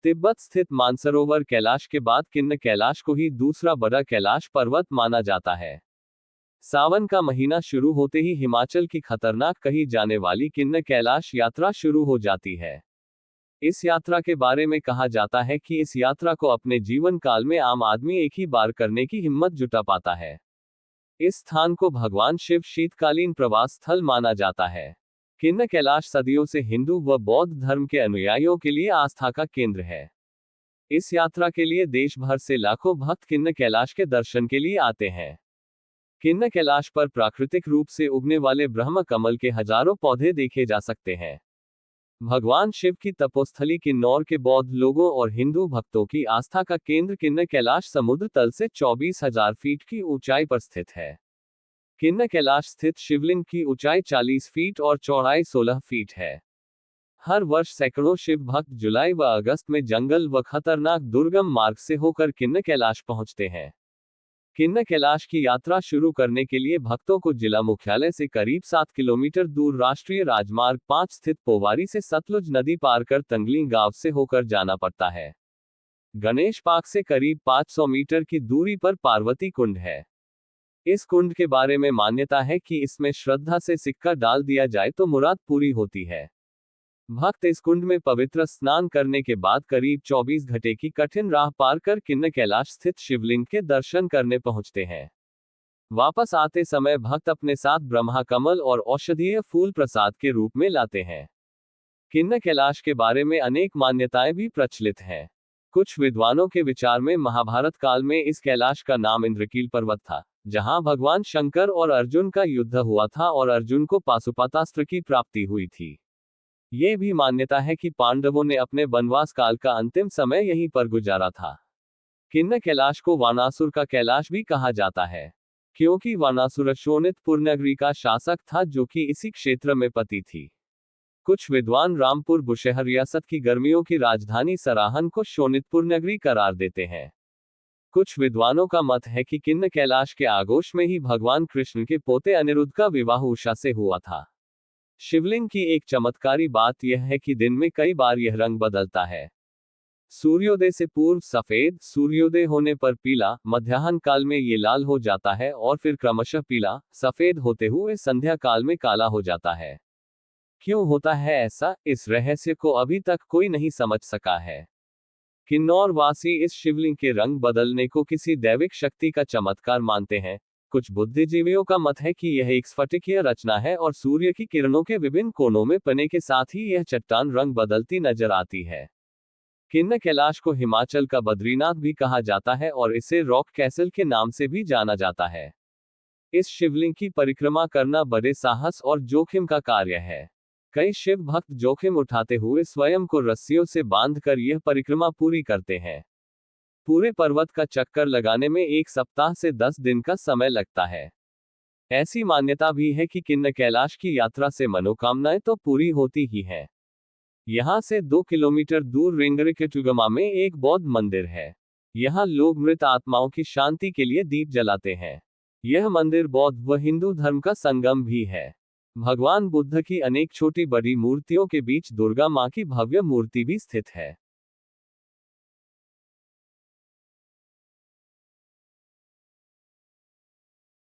तिब्बत स्थित मानसरोवर कैलाश के बाद किन्नर कैलाश को ही दूसरा बड़ा कैलाश पर्वत माना जाता है। सावन का महीना शुरू होते ही हिमाचल की खतरनाक कही जाने वाली किन्नर कैलाश यात्रा शुरू हो जाती है। इस यात्रा के बारे में कहा जाता है कि इस यात्रा को अपने जीवन काल में आम आदमी एक ही बार करने की हिम्मत जुटा पाता है। इस स्थान को भगवान शिव शीतकालीन प्रवास स्थल माना जाता है। किन्नर कैलाश सदियों से हिंदू व बौद्ध धर्म के अनुयायियों के लिए आस्था का केंद्र है। इस यात्रा के लिए देश भर से लाखों भक्त किन्नर कैलाश के दर्शन के लिए आते हैं। किन्नर कैलाश पर प्राकृतिक रूप से उगने वाले ब्रह्म कमल के हजारों पौधे देखे जा सकते हैं। भगवान शिव की तपोस्थली किन्नौर के बौद्ध लोगों और हिंदू भक्तों की आस्था का केंद्र किन्नर कैलाश समुद्र तल से 24,000 फीट की ऊंचाई पर स्थित है। किन्नर कैलाश स्थित शिवलिंग की ऊंचाई 40 फीट और चौड़ाई 16 फीट है। हर वर्ष सैकड़ों शिव भक्त जुलाई व अगस्त में जंगल व खतरनाक दुर्गम मार्ग से होकर किन्नर कैलाश पहुंचते हैं। किन्नर कैलाश की यात्रा शुरू करने के लिए भक्तों को जिला मुख्यालय से करीब 7 किलोमीटर दूर राष्ट्रीय राजमार्ग 5 स्थित पोवारी से सतलुज नदी पार कर तंगली गांव से होकर जाना पड़ता है। गणेश पार्क से करीब 500 मीटर की दूरी पर पार्वती कुंड है। इस कुंड के बारे में मान्यता है कि इसमें श्रद्धा से सिक्का डाल दिया जाए तो मुराद पूरी होती है। भक्त इस कुंड में पवित्र स्नान करने के बाद करीब 24 घंटे की कठिन राह पार कर किन्नर कैलाश स्थित शिवलिंग के दर्शन करने पहुंचते हैं। वापस आते समय भक्त अपने साथ ब्रह्मा कमल और औषधीय फूल प्रसाद के रूप में लाते हैं। किन्नर कैलाश के बारे में अनेक मान्यताएं भी प्रचलित हैं। कुछ विद्वानों के विचार में महाभारत काल में इस कैलाश का नाम इंद्रकील पर्वत था, जहां भगवान शंकर और अर्जुन का युद्ध हुआ था और अर्जुन को पाशुपतास्त्र की प्राप्ति हुई थी। ये भी मान्यता है कि पांडवों ने अपने वनवास काल का अंतिम समय यहीं पर गुजारा था। किन्नर कैलाश को वानासुर का कैलाश भी कहा जाता है, क्योंकि वानासुर शोणितपुर नगरी का शासक था जो कि इसी क्षेत्र में पति थी। कुछ विद्वान रामपुर बुशहर रियासत की गर्मियों की राजधानी सराहन को शोणितपुर नगरी करार देते हैं। कुछ विद्वानों का मत है कि किन्नर कैलाश के आगोश में ही भगवान कृष्ण के पोते अनिरुद्ध का विवाह उषा से हुआ था। शिवलिंग की एक चमत्कारी बात यह है कि दिन में कई बार यह रंग बदलता है। सूर्योदय से पूर्व सफेद, सूर्योदय होने पर पीला, मध्याह्न काल में ये लाल हो जाता है और फिर क्रमशः पीला, सफेद होते हुए संध्या काल में काला हो जाता है। क्यों होता है ऐसा, इस रहस्य को अभी तक कोई नहीं समझ सका है। किन्नौर वासी इस शिवलिंग के रंग बदलने को किसी दैविक शक्ति का चमत्कार मानते हैं। कुछ बुद्धिजीवियों का मत है कि यह एक स्फटिकीय रचना है और सूर्य की किरणों के विभिन्न कोनों में पड़ने के साथ ही यह चट्टान रंग बदलती नजर आती है। किन्नर कैलाश को हिमाचल का बद्रीनाथ भी कहा जाता है और इसे रॉक कैसल के नाम से भी जाना जाता है। इस शिवलिंग की परिक्रमा करना बड़े साहस और जोखिम का कार्य है। कई शिव भक्त जोखिम उठाते हुए स्वयं को रस्सियों से बांधकर यह परिक्रमा पूरी करते हैं। पूरे पर्वत का चक्कर लगाने में 1 सप्ताह से 10 दिन का समय लगता है। ऐसी मान्यता भी है कि किन्नर कैलाश की यात्रा से मनोकामनाएं तो पूरी होती ही हैं। यहाँ से 2 किलोमीटर दूर रेंगरिकेटुगमा में एक बौद्ध मंदिर है। यहाँ लोग मृत आत्माओं की शांति के लिए दीप जलाते हैं। यह मंदिर बौद्ध व हिंदू धर्म का संगम भी है। भगवान बुद्ध की अनेक छोटी बड़ी मूर्तियों के बीच दुर्गा मां की भव्य मूर्ति भी स्थित है।